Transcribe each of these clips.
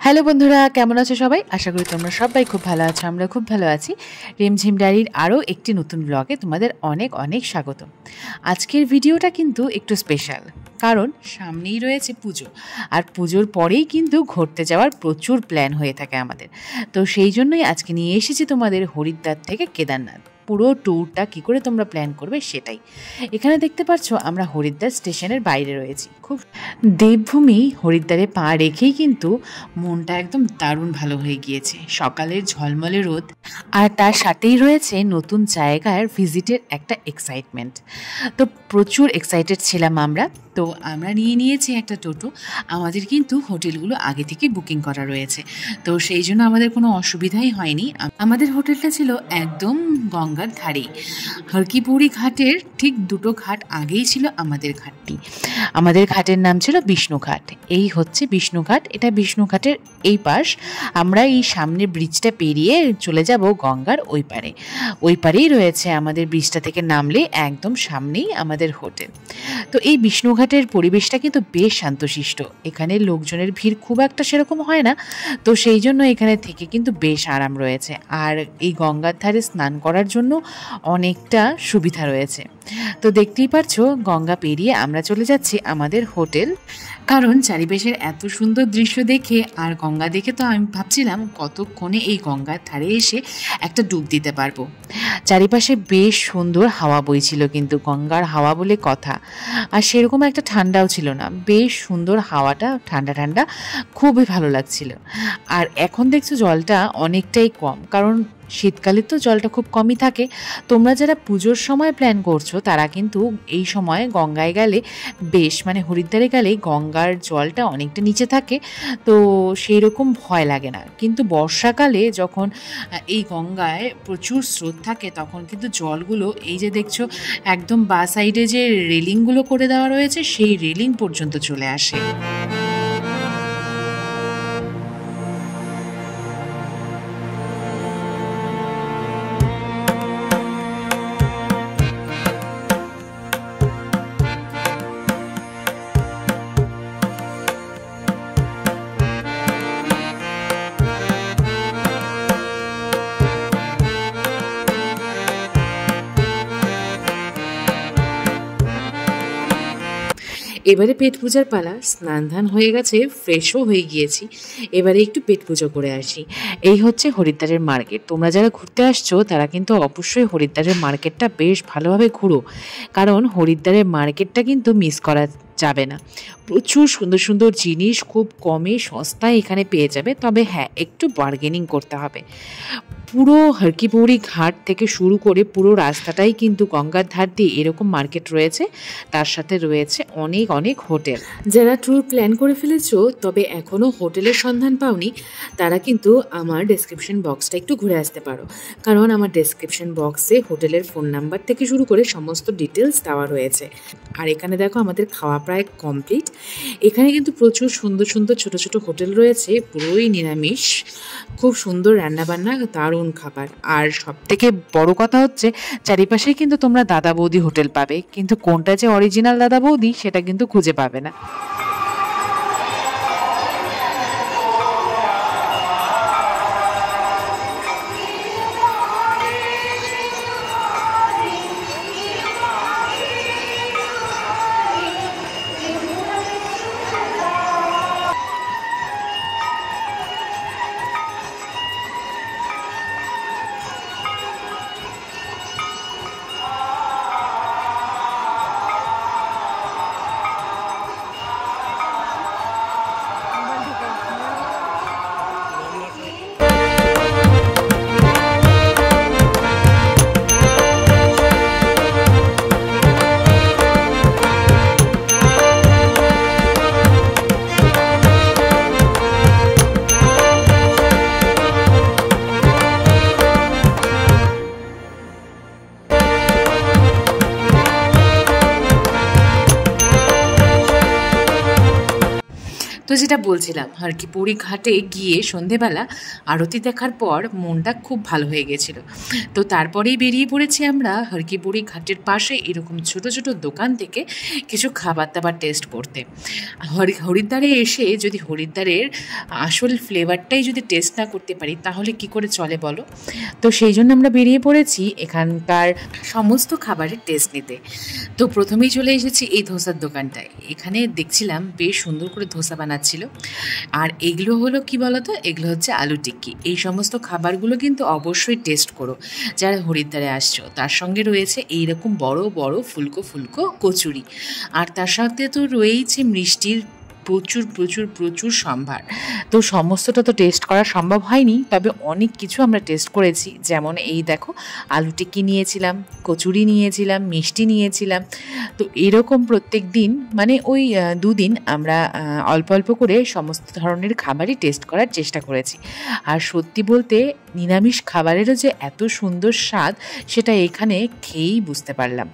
Hello বন্ধুরা, কেমন আছো সবাই? আশা করি তোমরা সবাই খুব ভালো আছো। আমরা খুব ভালো আছি। রিমঝিম ডায়েরির আরও একটি নতুন ব্লগে তোমাদের অনেক অনেক স্বাগত। আজকের ভিডিওটা কিন্তু একটু স্পেশাল, কারণ সামনেই রয়েছে পুজো, আর পুজোর পরেই কিন্তু ঘুরতে যাওয়ার প্রচুর প্ল্যান হয়ে থাকে আমাদের। তো সেই জন্যই আজকে নিয়ে এসেছি তোমাদের হরিদ্বার থেকে কেদারনাথ। পুরো ট্যুরটা কী করে তোমরা প্ল্যান করবে সেটাই। এখানে দেখতে পাচ্ছ আমরা হরিদ্বার স্টেশনের বাইরে রয়েছি। খুব দেবভূমি হরিদ্বারে পা রেখেই কিন্তু মনটা একদম দারুণ ভালো হয়ে গিয়েছে। সকালের ঝলমলে রোদ আর তার সাথেই রয়েছে নতুন জায়গার ভিজিটের একটা এক্সাইটমেন্ট। তো প্রচুর এক্সাইটেড ছিলাম আমরা। তো আমরা নিয়েছি একটা টোটো। আমাদের কিন্তু হোটেলগুলো আগে থেকে বুকিং করা রয়েছে, তো সেই জন্য আমাদের কোনো অসুবিধাই হয়নি। আমাদের হোটেলটা ছিল একদম গঙ্গার ধারেই, হরকিপৌড়ি ঘাটের ঠিক দুটো ঘাট আগেই ছিল আমাদের ঘাটটি। আমাদের ঘাটের নাম ছিল বিষ্ণুঘাট। এই হচ্ছে বিষ্ণুঘাট, এটা বিষ্ণুঘাটের এই পাশ। আমরা এই সামনে ব্রিজটা পেরিয়ে চলে যাব গঙ্গার ওই পারে। ওই পারেই রয়েছে আমাদের ব্রিজটা থেকে নামলে একদম সামনেই আমাদের হোটেল। তো এই বিষ্ণুঘাটের পরিবেশটা কিন্তু বেশ শান্তশিষ্ট। এখানে লোকজনের ভিড় খুব একটা সেরকম হয় না, তো সেই জন্য এখানে থেকে কিন্তু বেশ আরাম রয়েছে। আর এই গঙ্গার ধারে স্নান করার জন্য অনেকটা সুবিধা রয়েছে। তো দেখতেই পারছো গঙ্গা পেরিয়ে আমরা চলে যাচ্ছি আমাদের হোটেল, কারণ চারিপাশের এত সুন্দর দৃশ্য দেখে আর গঙ্গা দেখে তো আমি ভাবছিলাম কতক্ষণে এই গঙ্গার ধারে এসে একটা ডুব দিতে পারবো। চারিপাশে বেশ সুন্দর হাওয়া বইছিল, কিন্তু গঙ্গার হাওয়া বলে কথা। আর সেরকম একটা ঠান্ডাও ছিল না, বেশ সুন্দর হাওয়াটা, ঠান্ডা ঠান্ডা, খুবই ভালো লাগছিল। আর এখন দেখছো জলটা অনেকটাই কম, কারণ শীতকালে তো জলটা খুব কমই থাকে। তোমরা যারা পুজোর সময় প্ল্যান করছো তারা কিন্তু এই সময় গঙ্গায় গেলে বেশ, মানে হরিদ্বারে গেলে গঙ্গার জলটা অনেকটা নিচে থাকে, তো সেই রকম ভয় লাগে না। কিন্তু বর্ষাকালে যখন এই গঙ্গায় প্রচুর স্রোত থাকে তখন কিন্তু জলগুলো, এই যে দেখছো একদম বা সাইডে যে রেলিংগুলো করে দেওয়া রয়েছে সেই রেলিং পর্যন্ত চলে আসে। এবারে পেট পূজার পালা। স্নান ধান হয়ে গেছে, ফ্রেশও হয়ে গিয়েছি। এবারে একটু পেট পুজো করে আসি। এই হচ্ছে হরিদ্বারের মার্কেট। তোমরা যারা ঘুরতে আসছো তারা কিন্তু অবশ্যই হরিদ্বারের মার্কেটটা বেশ ভালোভাবে ঘুরো, কারণ হরিদ্বারের মার্কেটটা কিন্তু মিস করা যাবে না। প্রচুর সুন্দর সুন্দর জিনিস খুব কমে সস্তায় এখানে পেয়ে যাবে, তবে হ্যাঁ, একটু বার্গেনিং করতে হবে। পুরো হরকিপৌড়ি ঘাট থেকে শুরু করে পুরো রাস্তাটাই কিন্তু গঙ্গার ধার দিয়ে এরকম মার্কেট রয়েছে, তার সাথে রয়েছে অনেক অনেক হোটেল। যারা ট্যুর প্ল্যান করে ফেলেছো তবে এখনও হোটেলের সন্ধান পাওনি, তারা কিন্তু আমার ডেসক্রিপশন বক্সটা একটু ঘুরে আসতে পারো, কারণ আমার ডেসক্রিপশন বক্সে হোটেলের ফোন নাম্বার থেকে শুরু করে সমস্ত ডিটেলস দেওয়া রয়েছে। আর এখানে দেখো আমাদের খাওয়া প্রায় কমপ্লিট। এখানে কিন্তু প্রচুর সুন্দর সুন্দর ছোট ছোট হোটেল রয়েছে, পুরোই নিরামিষ, খুব সুন্দর রান্নাবান্না, দারুণ খাবার। আর সব থেকে বড় কথা হচ্ছে চারিপাশে কিন্তু তোমরা দাদা বৌদি হোটেল পাবে, কিন্তু কোনটা যে অরিজিনাল দাদা বৌদি সেটা কিন্তু খুঁজে পাবে না। তো যেটা বলছিলাম, হরকিপুরি ঘাটে গিয়ে সন্ধেবেলা আরতি দেখার পর মনটা খুব ভালো হয়ে গেছিল। তো তারপরেই বেরিয়ে পড়েছি আমরা হরকিপুরি ঘাটের পাশে এরকম ছোট ছোট দোকান থেকে কিছু খাবার দাবার টেস্ট করতে। হরিদ্বারে এসে যদি হরিদ্বারের আসল ফ্লেভারটাই যদি টেস্ট না করতে পারি তাহলে কি করে চলে বলো। তো সেই জন্য আমরা বেরিয়ে পড়েছি এখানকার সমস্ত খাবারের টেস্ট নিতে। তো প্রথমেই চলে এসেছি এই ধোসার দোকানটায়। এখানে দেখছিলাম বেশ সুন্দর করে ধোসা বানাচ্ছিল। আর এগুলো হলো কি বলতো, এগুলো হচ্ছে আলু টিক্কি। এই সমস্ত খাবারগুলো কিন্তু অবশ্যই টেস্ট করো যারা হরিদ্বারে আসছো। তার সঙ্গে রয়েছে এইরকম বড় বড় ফুলকো ফুলকো কচুরি, আর তার সাথে তো রয়েছে মিষ্টির প্রচুর প্রচুর প্রচুর সম্ভার। তো সমস্তটা তো টেস্ট করা সম্ভব হয়নি, তবে অনেক কিছু আমরা টেস্ট করেছি। যেমন এই দেখো, আলু টিক্কি নিয়েছিলাম, কচুরি নিয়েছিলাম, মিষ্টি নিয়েছিলাম। তো এরকম প্রত্যেক দিন মানে ওই দুদিন আমরা অল্প অল্প করে সমস্ত ধরনের খাবারই টেস্ট করার চেষ্টা করেছি। আর সত্যি বলতে নিরামিষ খাবারেরও যে এত সুন্দর স্বাদ সেটা এখানে খেয়েই বুঝতে পারলাম।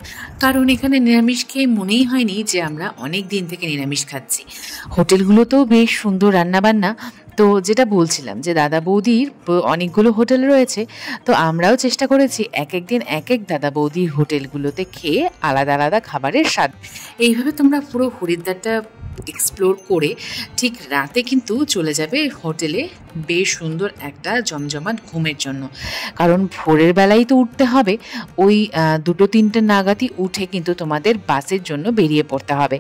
কারণ এখানে নিরামিষ খেয়ে মনেই হয়নি যে আমরা অনেক দিন থেকে নিরামিষ খাচ্ছি। হোটেলগুলোতেও বেশ সুন্দর রান্নাবান্না। তো যেটা বলছিলাম যে দাদা বৌদির অনেকগুলো হোটেল রয়েছে, তো আমরাও চেষ্টা করেছি এক এক দিন এক এক দাদা বৌদির হোটেলগুলোতে খেয়ে আলাদা আলাদা খাবারের স্বাদ। এইভাবে তোমরা পুরো হরিদ্বারটা এক্সপ্লোর করে ঠিক রাতে কিন্তু চলে যাবে হোটেলে বেশ সুন্দর একটা জমজমাট ঘুমের জন্য। কারণ ভোরের বেলায় তো উঠতে হবে, ওই 2-3টে নাগাদই উঠে কিন্তু তোমাদের বাসের জন্য বেরিয়ে পড়তে হবে,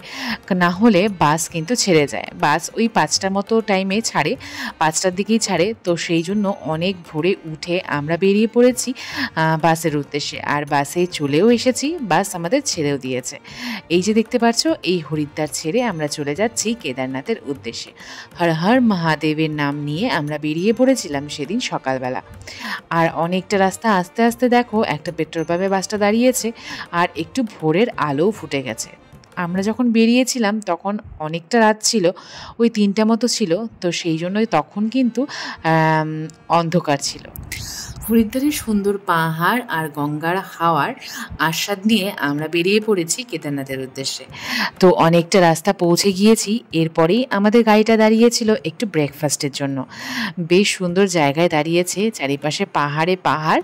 না হলে বাস কিন্তু ছেড়ে যায়। বাস ওই 5টার মতো টাইমে ছাড়ে, 5টার দিকেই ছাড়ে। তো সেই জন্য অনেক ভোরে উঠে আমরা বেরিয়ে পড়েছি বাসের উদ্দেশ্যে। আর বাসে চলেও এসেছি, বাস আমাদের ছেড়েও দিয়েছে। এই যে দেখতে পাচ্ছ, এই হরিদ্বার ছেড়ে আমরা চলে যাচ্ছি কেদারনাথের উদ্দেশ্যে। হর হর মহাদেবের নাম নিয়ে আমরা বেরিয়ে পড়েছিলাম সেদিন সকালবেলা। আর অনেকটা রাস্তা আস্তে আস্তে দেখো একটা পেট্রোল পাম্পে বাসটা দাঁড়িয়েছে, আর একটু ভোরের আলোও ফুটে গেছে। আমরা যখন বেরিয়েছিলাম তখন অনেকটা রাত ছিল, ওই 3টা মতো ছিল। তো সেই জন্যই তখন কিন্তু অন্ধকার ছিল। হরিদ্বারের সুন্দর পাহাড় আর গঙ্গার হাওয়ার আস্বাদ নিয়ে আমরা বেরিয়ে পড়েছি কেদারনাথের উদ্দেশ্যে। তো অনেকটা রাস্তা পৌঁছে গিয়েছি। এরপরেই আমাদের গাড়িটা দাঁড়িয়েছিল একটু ব্রেকফাস্টের জন্য। বেশ সুন্দর জায়গায় দাঁড়িয়েছে, চারিপাশে পাহাড়ে পাহাড়,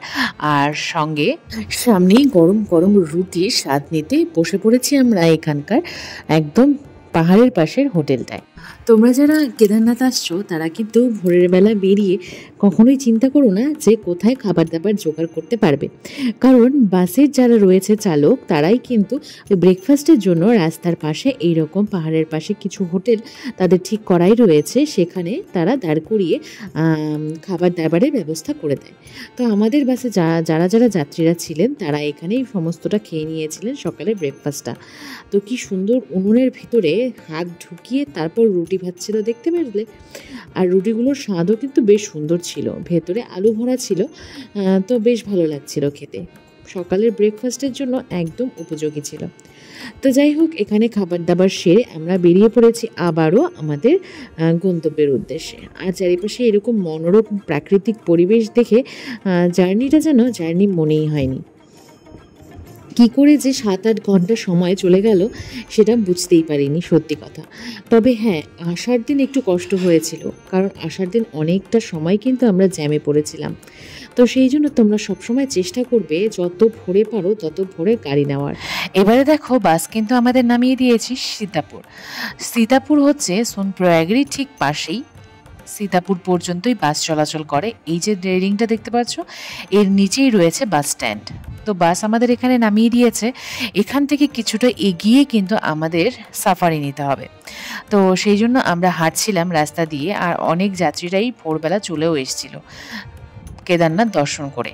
আর সঙ্গে সামনেই গরম গরম রুটির স্বাদ নিতে বসে পড়েছি আমরা এখানকার একদম পাহাড়ের পাশের হোটেলটায়। তোমরা যারা কেদারনাথ আসছো তারা কিন্তু ভোরের বেলা বেরিয়ে কখনোই চিন্তা করো না যে কোথায় খাবার দাবার জোগাড় করতে পারবে, কারণ বাসের যারা রয়েছে চালক তারাই কিন্তু ব্রেকফাস্টের জন্য রাস্তার পাশে এইরকম পাহাড়ের পাশে কিছু হোটেল তাদের ঠিক করাই রয়েছে, সেখানে তারা দাঁড় করিয়ে খাবার দাবারের ব্যবস্থা করে দেয়। তো আমাদের বাসে যারা যারা যাত্রীরা ছিলেন তারা এখানেই সমস্তটা খেয়ে নিয়েছিলেন সকালের ব্রেকফাস্টটা। তো কি সুন্দর উনুনের ভিতরে হাত ঢুকিয়ে তারপর রুটি ভাজছিল, দেখতে পারলে। আর রুটিগুলোর স্বাদও কিন্তু বেশ সুন্দর ছিল, ভেতরে আলু ভরা ছিল। তো বেশ ভালো লাগছিল খেতে, সকালের ব্রেকফাস্টের জন্য একদম উপযোগী ছিল। তো যাই হোক, এখানে খাবার দাবার সেরে আমরা বেরিয়ে পড়েছি আবারও আমাদের গন্তব্যের উদ্দেশ্যে। আর চারিপাশে এরকম মনোরম প্রাকৃতিক পরিবেশ দেখে জার্নিটা যেন জার্নি মনেই হয়নি। কি করে যে 7-8 ঘন্টা সময় চলে গেল সেটা বুঝতেই পারিনি, সত্যি কথা। তবে হ্যাঁ, আসার দিন একটু কষ্ট হয়েছিল, কারণ আসার দিন অনেকটা সময় কিন্তু আমরা জ্যামে পড়েছিলাম। তো সেই জন্য তোমরা সবসময় চেষ্টা করবে যত ভোরে পারো তত ভোরে গাড়ি নেওয়ার। এবারে দেখো, বাস কিন্তু আমাদের নামিয়ে দিয়েছি সীতাপুর। সীতাপুর হচ্ছে সোনপ্রয়াগেরই ঠিক পাশেই, সীতাপুর পর্যন্তই বাস চলাচল করে। এই যে রেলিংটা দেখতে পাচ্ছ, এর নিচেই রয়েছে বাস স্ট্যান্ড। তো বাস আমাদের এখানে নামিয়ে দিয়েছে। এখান থেকে কিছুটা এগিয়ে কিন্তু আমাদের সাফারি নিতে হবে। তো সেই জন্য আমরা হাঁটছিলাম রাস্তা দিয়ে, আর অনেক যাত্রীরাই ভোরবেলা চলেও এসেছিল কেদারনাথ দর্শন করে।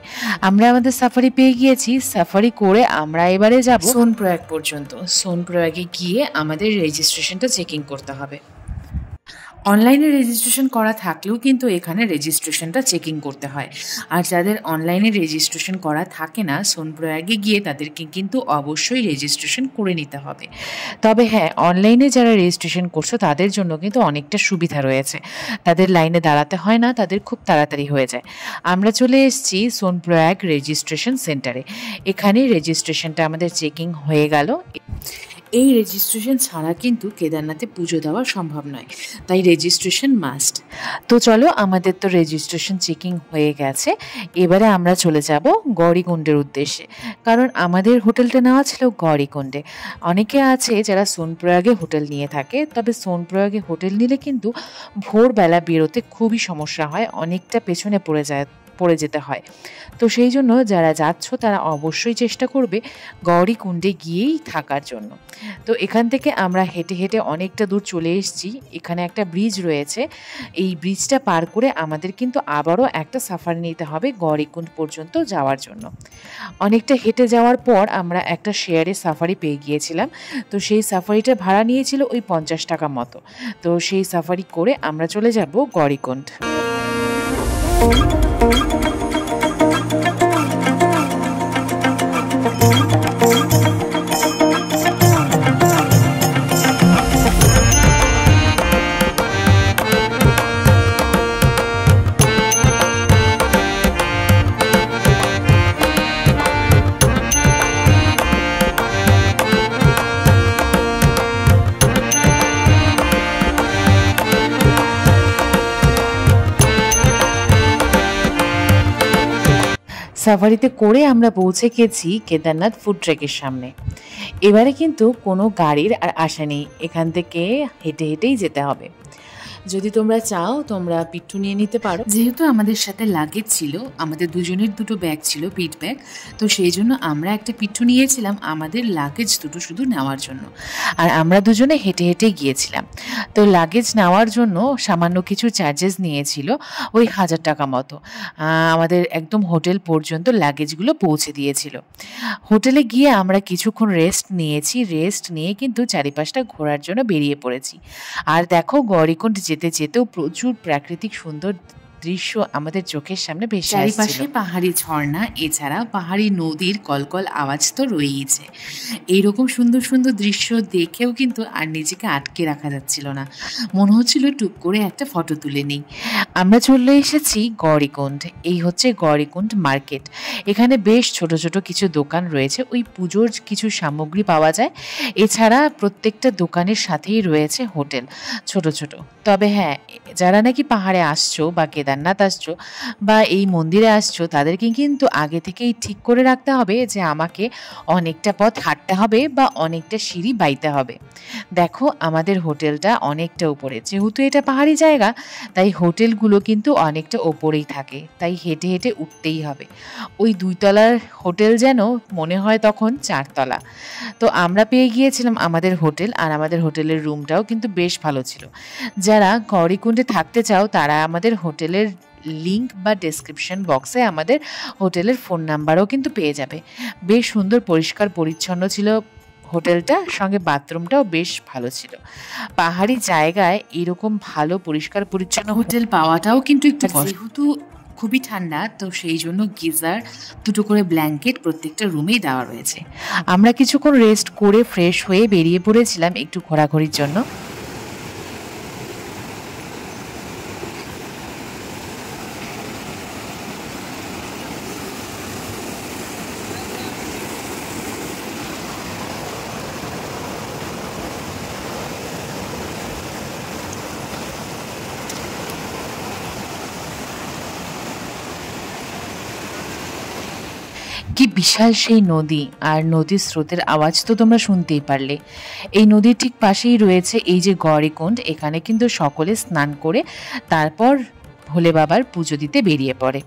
আমরা আমাদের সাফারি পেয়ে গিয়েছি। সাফারি করে আমরা এবারে যাব সোনপ্রয়াগ পর্যন্ত। সোনপ্রয়াগে গিয়ে আমাদের রেজিস্ট্রেশনটা চেকিং করতে হবে। অনলাইনে রেজিস্ট্রেশন করা থাকলেও কিন্তু এখানে রেজিস্ট্রেশনটা চেকিং করতে হয়। আর যাদের অনলাইনে রেজিস্ট্রেশন করা থাকে না, সোনপ্রয়াগে গিয়ে তাদেরকে কিন্তু অবশ্যই রেজিস্ট্রেশন করে নিতে হবে। তবে হ্যাঁ, অনলাইনে যারা রেজিস্ট্রেশন করছো তাদের জন্য কিন্তু অনেকটা সুবিধা রয়েছে, তাদের লাইনে দাঁড়াতে হয় না, তাদের খুব তাড়াতাড়ি হয়ে যায়। আমরা চলে এসেছি সোনপ্রয়াগ রেজিস্ট্রেশন সেন্টারে। এখানে রেজিস্ট্রেশনটা আমাদের চেকিং হয়ে গেল। এই রেজিস্ট্রেশন ছাড়া কিন্তু কেদারনাথে পুজো দেওয়া সম্ভব নয়, তাই রেজিস্ট্রেশন মাস্ট। তো চলো, আমাদের তো রেজিস্ট্রেশন চেকিং হয়ে গেছে, এবারে আমরা চলে যাব গৌরীকুণ্ডের উদ্দেশ্যে, কারণ আমাদের হোটেলটা নেওয়া ছিল গৌরীকুণ্ডে। অনেকে আছে যারা সোনপ্রয়াগে হোটেল নিয়ে থাকে, তবে সোনপ্রয়াগে হোটেল নিলে কিন্তু ভোরবেলা বেরোতে খুবই সমস্যা হয়, অনেকটা পেছনে পড়ে যেতে হয়। তো সেই জন্য যারা যাচ্ছ তারা অবশ্যই চেষ্টা করবে গৌরীকুণ্ডে গিয়েই থাকার জন্য। তো এখান থেকে আমরা হেঁটে হেঁটে অনেকটা দূর চলে এসেছি। এখানে একটা ব্রিজ রয়েছে, এই ব্রিজটা পার করে আমাদের কিন্তু আবারও একটা সাফারি নিতে হবে গৌরীকুণ্ড পর্যন্ত যাওয়ার জন্য। অনেকটা হেঁটে যাওয়ার পর আমরা একটা শেয়ারে সাফারি পেয়ে গিয়েছিলাম। তো সেই সাফারিটা ভাড়া নিয়েছিল ওই 50 টাকা মতো। তো সেই সাফারি করে আমরা চলে যাব গৌরীকুণ্ড। সাফারিতে করে আমরা পৌঁছে গেছি কেদারনাথ ফুড ট্রেকের সামনে। এবারে কিন্তু কোনো গাড়ির আর আশা নেই, এখান থেকে হেঁটে হেঁটেই যেতে হবে। যদি তোমরা চাও তোমরা পিট্টু নিয়ে নিতে পারো, যেহেতু আমাদের সাথে লাগেজ ছিল, আমাদের দুজনের দুটো ব্যাগ ছিল, পিট ব্যাগ, তো সেই জন্য আমরা একটা পিট্টু নিয়েছিলাম আমাদের লাগেজ দুটো শুধু নেওয়ার জন্য। আর আমরা দুজনে হেঁটে হেঁটে গিয়েছিলাম। তো লাগেজ নেওয়ার জন্য সামান্য কিছু চার্জেস নিয়েছিল, ওই 1000 টাকা মতো। আমাদের একদম হোটেল পর্যন্ত লাগেজগুলো পৌঁছে দিয়েছিল। হোটেলে গিয়ে আমরা কিছুক্ষণ রেস্ট নিয়েছি, রেস্ট নিয়ে কিন্তু চারিপাশটা ঘোরার জন্য বেরিয়ে পড়েছি। আর দেখো, গৌরীকুণ্ড যেতে যেতেও প্রচুর প্রাকৃতিক সুন্দর দৃশ্য আমাদের চোখের সামনে ভেসে আসছিল। চারিপাশে পাহাড়ি ঝর্ণা, এছাড়া পাহাড়ি নদীর কলকল আওয়াজ তো রয়েইছে। এইরকম সুন্দর সুন্দর দৃশ্য দেখেও কিন্তু আর নিজেকে আটকে রাখা যাচ্ছিল না, মনে হচ্ছিল টুক করে একটা ফটো তুলে নিই। আমরা চলে এসেছি গৌরীকুণ্ড। এই হচ্ছে গৌরীকুণ্ড মার্কেট। এখানে বেশ ছোট ছোট কিছু দোকান রয়েছে, ওই পুজোর কিছু সামগ্রী পাওয়া যায়। এছাড়া প্রত্যেকটা দোকানের সাথেই রয়েছে হোটেল ছোট ছোট। তবে হ্যাঁ, যারা নাকি পাহাড়ে আসছো বা কেদারনাথ আসছো বা এই মন্দিরে আসছো, তাদেরকে কিন্তু আগে থেকেই ঠিক করে রাখতে হবে যে আমাকে অনেকটা পথ হাঁটতে হবে বা অনেকটা সিঁড়ি বাইতে হবে। দেখো, আমাদের হোটেলটা অনেকটা উপরে, যেহেতু এটা পাহাড়ি জায়গা তাই হোটেলগুলো কিন্তু অনেকটা ওপরেই থাকে, তাই হেঁটে হেঁটে উঠতেই হবে। ওই 2 তলার হোটেল যেন মনে হয় তখন 4 তলা। তো আমরা পেয়ে গিয়েছিলাম আমাদের হোটেল, আর আমাদের হোটেলের রুমটাও কিন্তু বেশ ভালো ছিল। যারা গৌরীকুণ্ডে থাকতে চাও তারা আমাদের হোটেলের লিংক বা ডেসক্রিপশন বক্সে আমাদের হোটেলের ফোন নাম্বারও কিন্তু পেয়ে যাবে। বেশ সুন্দর পরিষ্কার পরিচ্ছন্ন ছিল হোটেলটা, সঙ্গে বাথরুমটাও বেশ ভালো ছিল। পাহাড়ি জায়গায় এরকম ভালো পরিষ্কার পরিচ্ছন্ন হোটেল পাওয়াটাও কিন্তু একটু, যেহেতু খুবই ঠান্ডা, তো সেই জন্য গিজার, 2টো করে ব্ল্যাঙ্কেট প্রত্যেকটা রুমেই দেওয়া রয়েছে। আমরা কিছুক্ষণ রেস্ট করে ফ্রেশ হয়ে বেরিয়ে পড়েছিলাম একটু ঘোরাঘুরির জন্য। কি বিশাল সেই নদী, আর নদীর স্রোতের আওয়াজ তো তোমরা শুনতেই পারলে। এই নদীর ঠিক পাশেই রয়েছে এই যে গৌরীকুণ্ড। এখানে কিন্তু সকলে স্নান করে তারপর ভোলে বাবার পুজো দিতে বেরিয়ে পড়ে।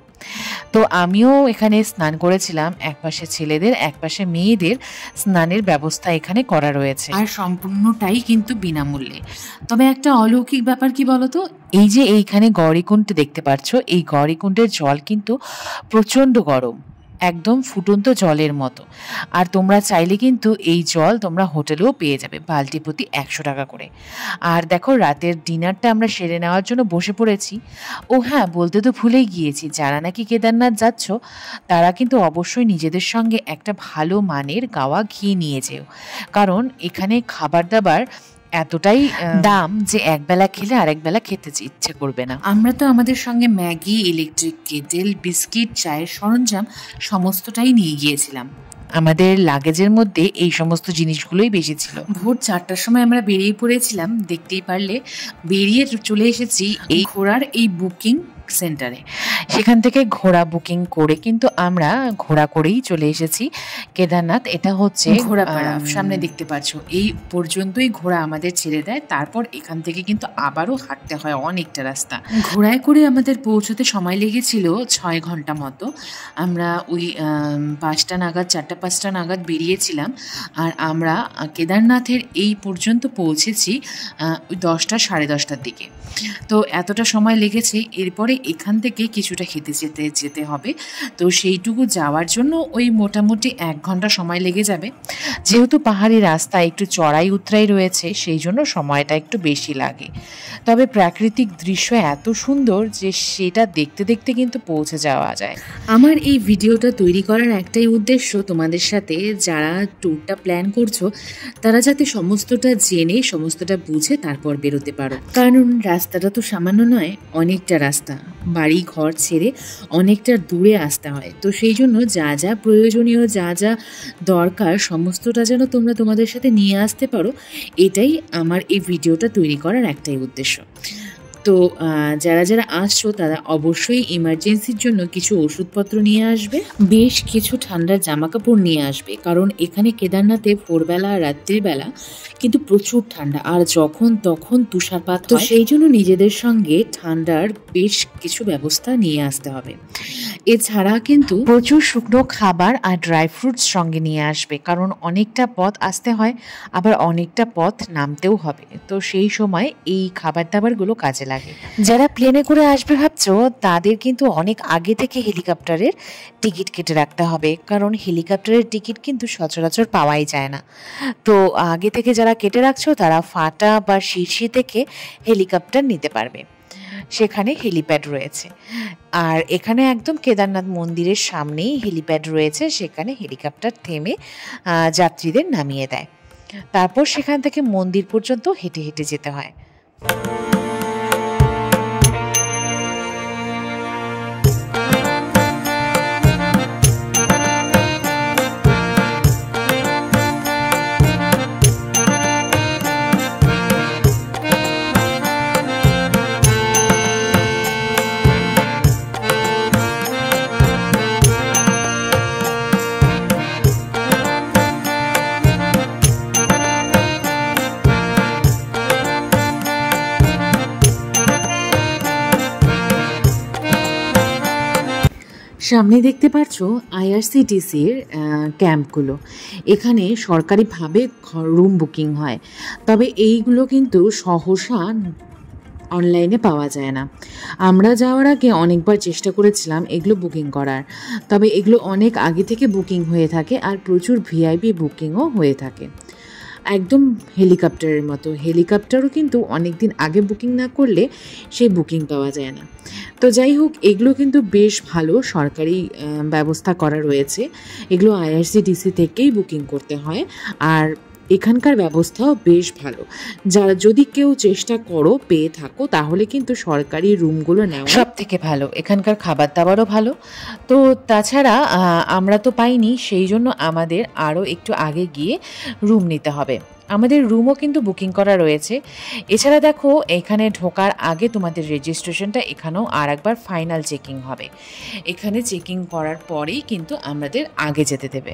তো আমিও এখানে স্নান করেছিলাম। একপাশে ছেলেদের, একপাশে মেয়েদের স্নানের ব্যবস্থা এখানে করা রয়েছে, আর সম্পূর্ণটাই কিন্তু বিনামূল্যে। তবে একটা অলৌকিক ব্যাপার কি বলতো, এই যে এইখানে গৌরীকুণ্ড দেখতে পাচ্ছ, এই গৌরীকুণ্ডের জল কিন্তু প্রচণ্ড গরম, একদম ফুটন্ত জলের মতো। আর তোমরা চাইলে কিন্তু এই জল তোমরা হোটেলেও পেয়ে যাবে, বালতি প্রতি 100 টাকা করে। আর দেখো, রাতের ডিনারটা আমরা সেরে নেওয়ার জন্য বসে পড়েছি। ও হ্যাঁ, বলতে তো ভুলেই গিয়েছি, যারা নাকি কেদারনাথ যাচ্ছ তারা কিন্তু অবশ্যই নিজেদের সঙ্গে একটা ভালো মানের গাওয়া ঘি নিয়ে যেও, কারণ এখানে খাবার দাবার এতটাই দাম যে একবেলা খেলে আরেক বেলা খেতে ইচ্ছে করবে না। আমরা তো আমাদের সঙ্গে ম্যাগি, ইলেকট্রিক কেটেল, বিস্কিট, চায়ের সরঞ্জাম সমস্তটাই নিয়ে গিয়েছিলাম। আমাদের লাগেজের মধ্যে এই সমস্ত জিনিসগুলোই বেশি ছিল। ভোর 4টার সময় আমরা বেরিয়ে পড়েছিলাম, দেখতেই পারলে বেরিয়ে চলে এসেছি এই ঘোড়ার এই বুকিং সেন্টারে। সেখান থেকে ঘোড়া বুকিং করে কিন্তু আমরা ঘোড়া করেই চলে এসেছি কেদারনাথ। এটা হচ্ছে ঘোড়াপাড়া, সামনে দেখতে পাচ্ছ। এই পর্যন্তই ঘোড়া আমাদের ছেড়ে দেয়, তারপর এখান থেকে কিন্তু আবারও হাঁটতে হয় অনেকটা রাস্তা। ঘোড়ায় করে আমাদের পৌঁছতে সময় লেগেছিল 6 ঘন্টা মতো। আমরা ওই 5টা নাগাদ, 4টা-5টা নাগাদ বেরিয়েছিলাম, আর আমরা কেদারনাথের এই পর্যন্ত পৌঁছেছি ওই 10টা সাড়ে 10টার দিকে। তো এতটা সময় লেগেছে। এরপরে এখান থেকে কিছুটা খেতে যেতে হবে, তো সেইটুকু যাওয়ার জন্য ওই মোটামুটি 1 ঘন্টা সময় লেগে যাবে। যেহেতু পাহাড়ি রাস্তা একটু চড়াই উতরাই রয়েছে, সেই জন্য সময়টা একটু বেশি লাগে। তবে প্রাকৃতিক দৃশ্য এত সুন্দর যে সেটা দেখতে দেখতে কিন্তু পৌঁছে যাওয়া যায়। আমার এই ভিডিওটা তৈরি করার একটাই উদ্দেশ্য, তোমাদের সাথে যারা ট্যুরটা প্ল্যান করছো তারা যাতে সমস্তটা জেনে, সমস্তটা বুঝে তারপর বেরোতে পারো। কারণ রাস্তাটা তো সামান্য নয়, অনেকটা রাস্তা, বাড়ি ঘর ছেড়ে অনেকটা দূরে আসতে হয়। তো সেই জন্য যা যা প্রয়োজনীয়, যা যা দরকার, সমস্তটা যেন তোমরা তোমাদের সাথে নিয়ে আসতে পারো, এটাই আমার এই ভিডিওটা তৈরি করার একটাই উদ্দেশ্য। তো যারা যারা আসছো তারা অবশ্যই ইমার্জেন্সির জন্য কিছু ওষুধপত্র নিয়ে আসবে, বেশ কিছু ঠান্ডার জামা কাপড় নিয়ে আসবে, কারণ এখানে কেদারনাথে ভোরবেলা আর রাত্রিবেলা কিন্তু প্রচুর ঠান্ডা, আর যখন তখন তুষারপাত। তো সেই জন্য নিজেদের সঙ্গে ঠান্ডার বেশ কিছু ব্যবস্থা নিয়ে আসতে হবে। এছাড়া কিন্তু প্রচুর শুকনো খাবার আর ড্রাই ফ্রুটস সঙ্গে নিয়ে আসবে, কারণ অনেকটা পথ আসতে হয়, আবার অনেকটা পথ নামতেও হবে। তো সেই সময় এই খাবার দাবারগুলো কাজে লাগে। যারা প্লেনে করে আসবে ভাবছো, তাদের কিন্তু অনেক আগে থেকে হেলিকপ্টারের টিকিট কেটে রাখতে হবে, কারণ হেলিকপ্টারের টিকিট কিন্তু সচরাচর পাওয়াই যায় না। তো আগে থেকে যারা কেটে রাখছো তারা ফাটা বা শীর্ষে থেকে হেলিকপ্টার নিতে পারবে। সেখানে হেলিপ্যাড রয়েছে, আর এখানে একদম কেদারনাথ মন্দিরের সামনেই হেলিপ্যাড রয়েছে, সেখানে হেলিকপ্টার থেমে যাত্রীদের নামিয়ে দেয়। তারপর সেখান থেকে মন্দির পর্যন্ত হেঁটে হেঁটে যেতে হয়। সামনে দেখতে পাচ্ছ আইআরসিটিসির ক্যাম্পগুলো। এখানে সরকারিভাবে রুম বুকিং হয়, তবে এইগুলো কিন্তু সহসা অনলাইনে পাওয়া যায় না। আমরা যাওয়ার আগে অনেকবার চেষ্টা করেছিলাম এগুলো বুকিং করার, তবে এগুলো অনেক আগে থেকে বুকিং হয়ে থাকে, আর প্রচুর ভিআইপি বুকিংও হয়ে থাকে। একদম হেলিকপ্টারের মতো। হেলিকপ্টারও কিন্তু অনেক দিন আগে বুকিং না করলে সেই বুকিং পাওয়া যায় না। তো যাই হোক, এগুলো কিন্তু বেশ ভালো সরকারি ব্যবস্থা করা রয়েছে। এগুলো আইআরসিটিসি থেকেই বুকিং করতে হয়, আর এখানকার ব্যবস্থাও বেশ ভালো। যারা যদি কেউ চেষ্টা করো, পেয়ে থাকো, তাহলে কিন্তু সরকারি রুমগুলো নেওয়া সব থেকে ভালো। এখানকার খাবার দাবারও ভালো। তো তাছাড়া আমরা তো পাইনি, সেই জন্য আমাদের আরও একটু আগে গিয়ে রুম নিতে হবে। আমাদের রুমও কিন্তু বুকিং করা রয়েছে। এছাড়া দেখো, এখানে ঢোকার আগে তোমাদের রেজিস্ট্রেশনটা এখানেও আর একবার ফাইনাল চেকিং হবে। এখানে চেকিং করার পরেই কিন্তু আমাদের আগে যেতে দেবে।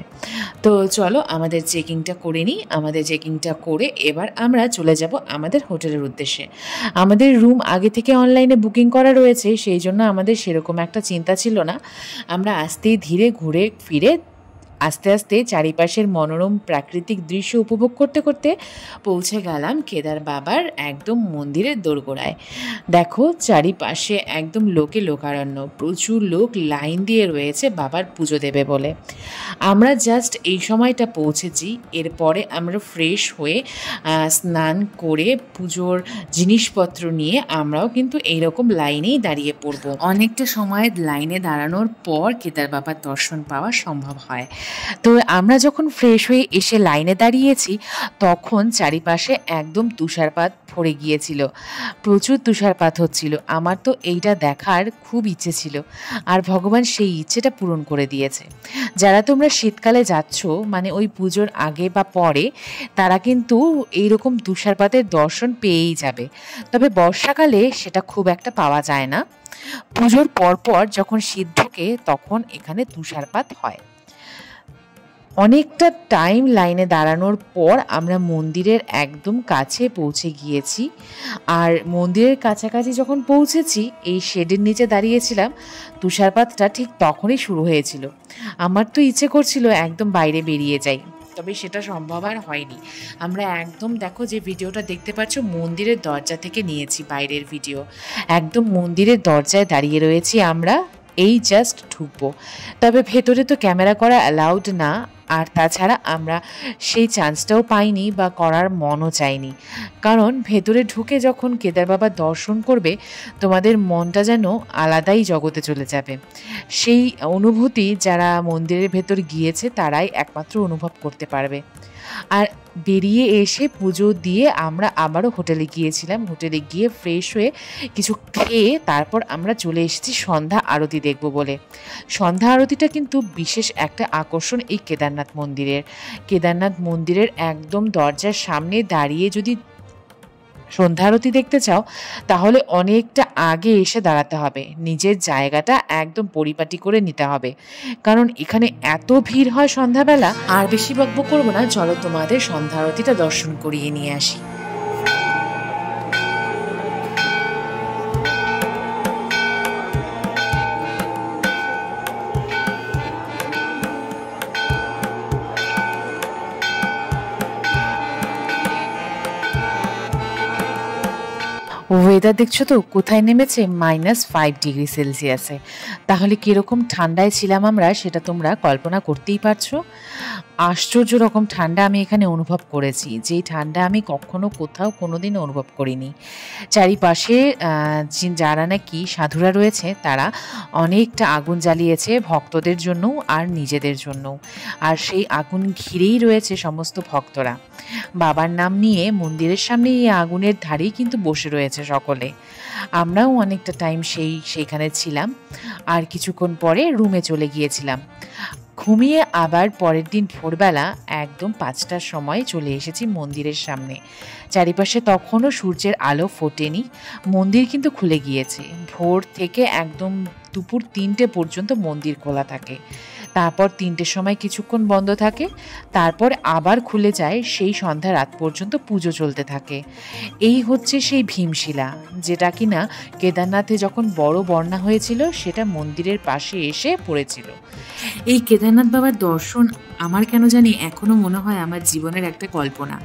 তো চলো আমাদের চেকিংটা করে নিই। আমাদের চেকিংটা করে এবার আমরা চলে যাব আমাদের হোটেলের উদ্দেশ্যে। আমাদের রুম আগে থেকে অনলাইনে বুকিং করা রয়েছে, সেই জন্য আমাদের সেরকম একটা চিন্তা ছিল না। আমরা আস্তে ধীরে ঘুরে ফিরে আস্তে আস্তে চারিপাশের মনোরম প্রাকৃতিক দৃশ্য উপভোগ করতে করতে পৌঁছে গেলাম কেদার বাবার একদম মন্দিরের দোরগোড়ায়। দেখো, চারিপাশে একদম লোকে লোকারণ্য, প্রচুর লোক লাইন দিয়ে রয়েছে বাবার পুজো দেবে বলে। আমরা জাস্ট এই সময়টা পৌঁছেছি। এরপরে আমরা ফ্রেশ হয়ে স্নান করে পুজোর জিনিসপত্র নিয়ে আমরাও কিন্তু এইরকম লাইনেই দাঁড়িয়ে পড়ব। অনেকটা সময় লাইনে দাঁড়ানোর পর কেদার বাবার দর্শন পাওয়া সম্ভব হয়। তো আমরা যখন ফ্রেশ হয়ে এসে লাইনে দাঁড়িয়েছি তখন চারিপাশে একদম তুষারপাত ভরে গিয়েছিল, প্রচুর তুষারপাত হচ্ছিল। আমার তো এইটা দেখার খুব ইচ্ছে ছিল, আর ভগবান সেই ইচ্ছেটা পূরণ করে দিয়েছে। যারা তোমরা শীতকালে যাচ্ছ, মানে ওই পুজোর আগে বা পরে, তারা কিন্তু এইরকম তুষারপাতের দর্শন পেয়েই যাবে। তবে বর্ষাকালে সেটা খুব একটা পাওয়া যায় না। পুজোর পরপর যখন শীত ঢোকে তখন এখানে তুষারপাত হয়। অনেকটা টাইম লাইনে দাঁড়ানোর পর আমরা মন্দিরের একদম কাছে পৌঁছে গিয়েছি। আর মন্দিরের কাছাকাছি যখন পৌঁছেছি, এই শেডের নিচে দাঁড়িয়েছিলাম, তুষারপাতটা ঠিক তখনই শুরু হয়েছিল। আমার তো ইচ্ছে করছিল একদম বাইরে বেরিয়ে যাই, তবে সেটা সম্ভব আর হয়নি। আমরা একদম দেখো যে ভিডিওটা দেখতে পাচ্ছ মন্দিরের দরজা থেকে নিয়েছি, বাইরের ভিডিও। একদম মন্দিরের দরজায় দাঁড়িয়ে রয়েছি আমরা, এই জাস্ট ঢুকবো। তবে ভেতরে তো ক্যামেরা করা অ্যালাউড না, আর তাছাড়া আমরা সেই চান্সটাও পাইনি বা করার মনও চাইনি। কারণ ভেতরে ঢুকে যখন কেদার বাবার দর্শন করবে, তোমাদের মনটা যেন আলাদাই জগতে চলে যাবে। সেই অনুভূতি যারা মন্দিরের ভেতর গিয়েছে তারাই একমাত্র অনুভব করতে পারবে। আর বেরিয়ে এসে পুজো দিয়ে আমরা আবারও হোটেলে গিয়েছিলাম। হোটেলে গিয়ে ফ্রেশ হয়ে কিছু খেয়ে তারপর আমরা চলে এসেছি সন্ধ্যা আরতি দেখব বলে। সন্ধ্যা আরতিটা কিন্তু বিশেষ একটা আকর্ষণ এই কেদারনাথ মন্দিরের। কেদারনাথ মন্দিরের একদম দরজার সামনে দাঁড়িয়ে যদি সন্ধ্যা আরতি দেখতে চাও তাহলে অনেকটা আগে এসে দাঁড়াতে হবে, নিজের জায়গাটা একদম পরিপাটি করে নিতে হবে, কারণ এখানে এত ভিড় হয় সন্ধ্যাবেলা। আর বেশি বকবক করবো না, চলো তোমাদের সন্ধ্যা আরতিটা দর্শন করিয়ে নিয়ে আসি। ওয়েদার দেখছো তো কোথায় নেমেছে, -5°C। তাহলে কীরকম ঠান্ডায় ছিলাম আমরা সেটা তোমরা কল্পনা করতেই পারছো। আশ্চর্য রকম ঠান্ডা আমি এখানে অনুভব করেছি, যেই ঠান্ডা আমি কখনো কোথাও কোনোদিন অনুভব করিনি। চারিপাশে যারা নাকি সাধুরা রয়েছে তারা অনেকটা আগুন জ্বালিয়েছে ভক্তদের জন্য আর নিজেদের জন্য, আর সেই আগুন ঘিরেই রয়েছে সমস্ত ভক্তরা। বাবার নাম নিয়ে মন্দিরের সামনে এই আগুনের ধারেই কিন্তু বসে রয়েছে সকলে। আমরাও অনেকটা টাইম সেইখানে ছিলাম, আর কিছুক্ষণ পরে রুমে চলে গিয়েছিলাম। ঘুমিয়ে আবার পরের দিন ভোরবেলা একদম 5টার সময় চলে এসেছি মন্দিরের সামনে। চারিপাশে তখনও সূর্যের আলো ফোটেনি, মন্দির কিন্তু খুলে গিয়েছে। ভোর থেকে একদম দুপুর 3টে পর্যন্ত মন্দির খোলা থাকে, তারপর 3টের সময় কিছুক্ষণ বন্ধ থাকে, তারপর আবার খুলে যায়। সেই সন্ধ্যা রাত পর্যন্ত পুজো চলতে থাকে। এই হচ্ছে সেই ভীমশিলা, যেটা কিনা কেদারনাথে যখন বড় বন্যা হয়েছিল সেটা মন্দিরের পাশে এসে পড়েছিল। এই কেদারনাথ বাবার দর্শন আমার কেন জানি এখনো মনে হয় আমার জীবনের একটা কল্পনা।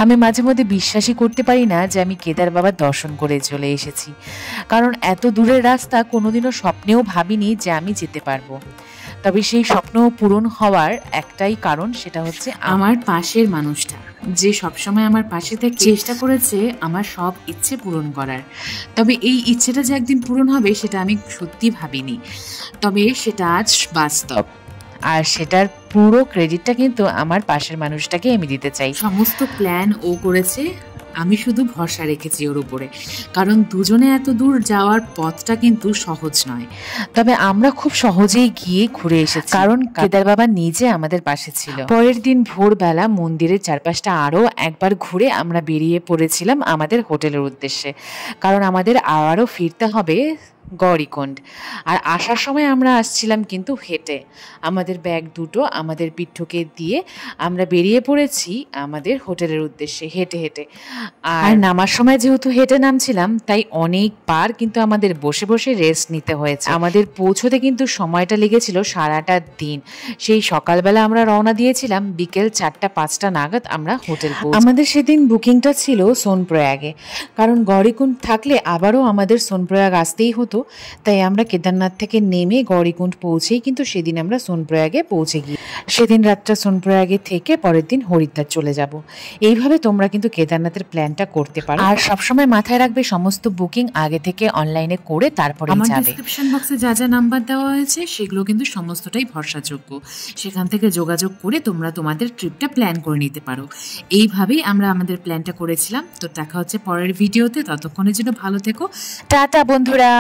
আমি মাঝে মধ্যে বিশ্বাসই করতে পারি না যে আমি কেদার বাবার দর্শন করে চলে এসেছি, কারণ এত দূরের রাস্তা কোনোদিনও স্বপ্নেও ভাবিনি যে আমি যেতে পারবো। তবে সেই স্বপ্ন পূরণ হওয়ার একটাই কারণ, সেটা হচ্ছে আমার পাশের মানুষটা, যে সবসময় আমার পাশে থেকে চেষ্টা করেছে আমার সব ইচ্ছে পূরণ করার। তবে এই ইচ্ছেটা যে একদিন পূরণ হবে সেটা আমি সত্যি ভাবিনি, তবে সেটা আজ বাস্তব। আর সেটার পুরো ক্রেডিটটা কিন্তু আমার পাশের মানুষটাকে আমি দিতে চাই। সমস্ত প্ল্যান ও করেছে, আমি শুধু ভরসা রেখেছি ওর উপরে, কারণ দুজনে এত দূর যাওয়ার পথটা কিন্তু সহজ নয়। তবে আমরা খুব সহজেই গিয়ে ঘুরে এসেছি, কারণ কেদার বাবা নিজে আমাদের পাশে ছিল। পরের দিন ভোরবেলা মন্দিরের চারপাশটা আরও একবার ঘুরে আমরা বেরিয়ে পড়েছিলাম আমাদের হোটেলের উদ্দেশ্যে, কারণ আমাদের আবারও ফিরতে হবে গৌরীকুণ্ড। আর আসার সময় আমরা আসছিলাম কিন্তু হেঁটে, আমাদের ব্যাগ দুটো আমাদের পিঠকে দিয়ে আমরা বেরিয়ে পড়েছি আমাদের হোটেলের উদ্দেশ্যে হেঁটে হেঁটে। আর নামার সময় যেহেতু হেঁটে নামছিলাম তাই অনেকবার কিন্তু আমাদের বসে বসে রেস্ট নিতে হয়েছে। আমাদের পৌঁছতে কিন্তু সময়টা লেগেছিল সারাটা দিন। সেই সকালবেলা আমরা রওনা দিয়েছিলাম, বিকেল 4টা-5টা নাগাদ আমরা হোটেল পৌঁছে। আমাদের সেদিন বুকিংটা ছিল সোনপ্রয়াগে, কারণ গৌরীকুণ্ড থাকলে আবারও আমাদের সোনপ্রয়াগ আসতেই হতো হতো, তাই আমরা কেদারনাথ থেকে নেমে গৌরীকুণ্ড পৌঁছেই কিন্তু সেদিন আমরা সোনপ্রয়াগে পৌঁছে গিয়ে সেদিন রাতটা সোনপ্রয়াগে থেকে পরের দিন হরিদ্বার চলে যাব। এইভাবে তোমরা কিন্তু কেদারনাথের প্ল্যানটা করতে পারো। আর সবসময় মাথায় রাখবে সমস্ত বুকিং আগে থেকে অনলাইনে করে তারপরে যাবে। আমার ডেসক্রিপশন বক্সে যা যা নাম্বার দেওয়া হয়েছে সেগুলো কিন্তু সমস্তটাই ভরসাযোগ্য, সেখান থেকে যোগাযোগ করে তোমরা তোমাদের ট্রিপটা প্ল্যান করে নিতে পারো। এইভাবেই আমরা আমাদের প্ল্যানটা করেছিলাম। তো দেখা হচ্ছে পরের ভিডিওতে, ততক্ষণের জন্য ভালো থেকো, টাটা বন্ধুরা।